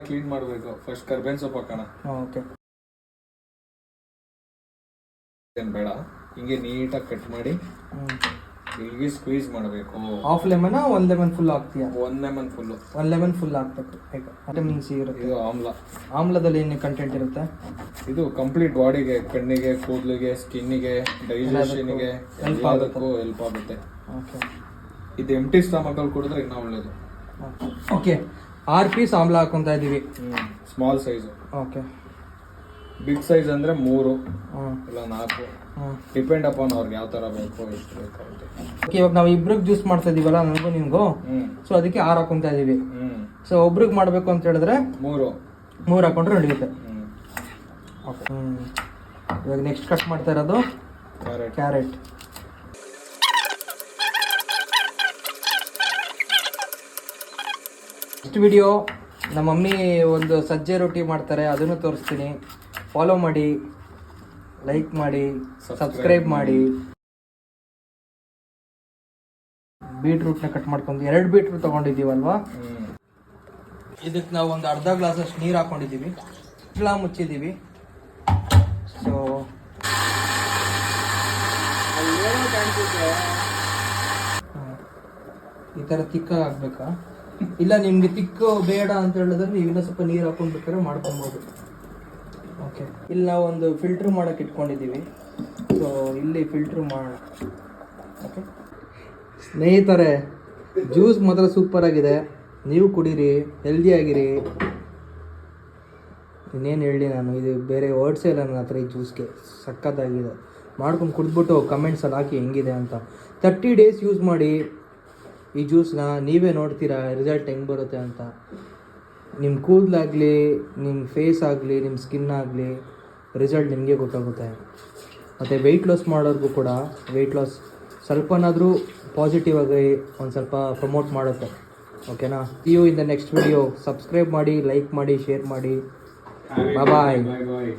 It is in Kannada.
ಕ್ಲೀನ್ ಮಾಡಬೇಕು. ಫಸ್ಟ್ ಕರ್ಬೇವಿನ ಸೊಪ್ಪು ಹಾಕೋಣ. ಓಕೆ. ಏನು ಬೇಡ, ಹಿಂಗೆ ನೀಟಾಗಿ ಕಟ್ ಮಾಡಿ ಹೀಗೆ ಸ್ಕ್ವೀಸ್ ಮಾಡಬೇಕು. ಹಾಫ್ ಲೆಮನ್ 1 ಲೆಮನ್ ಫುಲ್ ಹಾಕ್ತೀಯಾ? 1 ಲೆಮನ್ ಫುಲ್. 1 ಲೆಮನ್ ಫುಲ್ ಹಾಕ್ಬೇಕು. ವಿಟಮಿನ್ ಸಿ ಇರುತ್ತೆ. ಇದು ಆಮ್ಲ. ಆಮ್ಲದಲ್ಲಿ ಏನು ಕಂಟೆಂಟ್ ಇರುತ್ತೆ? ಇದು ಕಂಪ್ಲೀಟ್ ಬಾಡಿಗೆ, ಕಣ್ಣಿಗೆ, ಕೂದಲಿಗೆ, ಸ್ಕಿನ್ನಿಗೆ, ಡೈಜೆಷನ್ಗೆ ಎಲ್ಲದಕ್ಕೂ ಹೆಲ್ಪ್ ಆಗುತ್ತೆ. ಓಕೆ. ಇದು ಎಂಟಿ ಸ್ಟಮಕ್ ಅಲ್ಲಿ ಕುಡಿದ್ರೆ ಇನ್ನೂ ಒಳ್ಳೇದು. ಓಕೆ. 6 ಪೀಸ್ ಆಮ್ಲ ಹಾಕೊಂತ ಇದೀವಿ. Small size. Okay. Big size ಅಂದ್ರೆ 3 ಇಲ್ಲ 4, ಡಿಪೆಂಡ್ ಅಪಾನ್ ಅವ್ರಿಗೆ ಯಾವ ತರ ಬೇಕು, ಎಷ್ಟು ಬೇಕು ಅಂತ. ಓಕೆ. ಇವಾಗ ನಾವು ಇಬ್ರಿಗೆ ಜ್ಯೂಸ್ ಮಾಡ್ತಾ ಇದೀವಲ್ಲ, ನನಗೂ ನಿಮ್ಗೂ, ಸೊ ಅದಕ್ಕೆ 6 ಹಾಕೊಂತ ಇದೀವಿ. ಸೊ ಒಬ್ರಿಗೆ ಮಾಡ್ಬೇಕು ಅಂತ ಹೇಳಿದ್ರೆ 3 ಹಾಕೊಂಡ್ರೆ ನಡೆಯುತ್ತೆ. ಓಕೆ. ಇವಾಗ ನೆಕ್ಸ್ಟ್ ಕಟ್ ಮಾಡ್ತಾ ಇರೋದು ಕ್ಯಾರೆಟ್. ನೆಕ್ಸ್ಟ್ ವಿಡಿಯೋ ನಮ್ಮ ಮಮ್ಮಿ ಒಂದು ಸಜ್ಜೆ ರೊಟ್ಟಿ ಮಾಡ್ತಾರೆ, ಅದನ್ನು ತೋರಿಸ್ತೀನಿ. ಫಾಲೋ ಮಾಡಿ, ಲೈಕ್ ಮಾಡಿ, ಸಬ್ಸ್ಕ್ರೈಬ್ ಮಾಡಿ. ಬೀಟ್ರೂಟ್ನ ಕಟ್ ಮಾಡ್ಕೊಂಡು 2 ಬೀಟ್ರೂಟ್ ತಗೊಂಡಿದ್ದೀವಲ್ವಾ, ಇದಕ್ಕೆ ನಾವು ಒಂದು ಅರ್ಧ ಗ್ಲಾಸಷ್ಟು ನೀರು ಹಾಕೊಂಡಿದ್ದೀವಿ, ಮುಚ್ಚಿದ್ದೀವಿ. ಸೊ ಈ ಥರ ತಿಕ್ಕಾಗಿ ಹಾಕ್ಬೇಕಾ? ಇಲ್ಲ ನಿಮ್ಗೆ ತಿಕ್ಕು ಬೇಡ ಅಂತ ಹೇಳಿದ್ರೆ ನೀವು ಇನ್ನೂ ಸ್ವಲ್ಪ ನೀರು ಹಾಕೊಂಡ್ಬೇಕಾದ್ರೆ ಮಾಡ್ಕೊಬೋದು. ಓಕೆ. ಇಲ್ಲಿ ನಾವು ಒಂದು ಫಿಲ್ಟ್ರ್ ಮಾಡೋಕೆ ಇಟ್ಕೊಂಡಿದ್ದೀವಿ. ಸೊ ಇಲ್ಲಿ ಫಿಲ್ಟ್ರ್ ಮಾಡೋಣ. ಓಕೆ ಸ್ನೇಹಿತರೆ, ಜ್ಯೂಸ್ ಮಾತ್ರ ಸೂಪರ್ ಆಗಿದೆ. ನೀವು ಕುಡೀರಿ, ಹೆಲ್ದಿಯಾಗಿರಿ. ಇನ್ನೇನು ಹೇಳಿ ನಾನು, ಇದು ಬೇರೆ ವರ್ಡ್ಸೇ ಇಲ್ಲ ನನ್ನ ಹತ್ರ. ಈ ಜ್ಯೂಸ್ಗೆ ಸಕ್ಕತ್ತಾಗಿದೆ. ಮಾಡ್ಕೊಂಡು ಕುಡಿದ್ಬಿಟ್ಟು ಕಮೆಂಟ್ಸಲ್ಲಿ ಹಾಕಿ ಹೆಂಗಿದೆ ಅಂತ. 30 ಡೇಸ್ ಯೂಸ್ ಮಾಡಿ ಈ ಜ್ಯೂಸ್ನ, ನೀವೇ ನೋಡ್ತೀರಾ ರಿಸಲ್ಟ್ ಹೆಂಗೆ ಬರುತ್ತೆ ಅಂತ. ನಿಮ್ಮ ಕೂದಲಾಗಲಿ, ನಿಮ್ಮ ಫೇಸ್ ಆಗಲಿ, ನಿಮ್ಮ ಸ್ಕಿನ್ ಆಗಲಿ, ರಿಸಲ್ಟ್ ನಿಮಗೆ ಗೊತ್ತಾಗುತ್ತೆ. ಮತ್ತು ವೆಯ್ಟ್ ಲಾಸ್ ಮಾಡೋರ್ಗೂ ಕೂಡ ವೆಯ್ಟ್ ಲಾಸ್ ಸ್ವಲ್ಪನಾದರೂ ಪಾಸಿಟಿವ್ ಆಗಿ ಒಂದು ಸ್ವಲ್ಪ ಪ್ರಮೋಟ್ ಮಾಡುತ್ತೆ. ಓಕೆನಾ? See you in the next video. Subscribe ಮಾಡಿ, ಲೈಕ್ ಮಾಡಿ, ಶೇರ್ ಮಾಡಿ. ಬಾಯ್ ಬಾಯ್.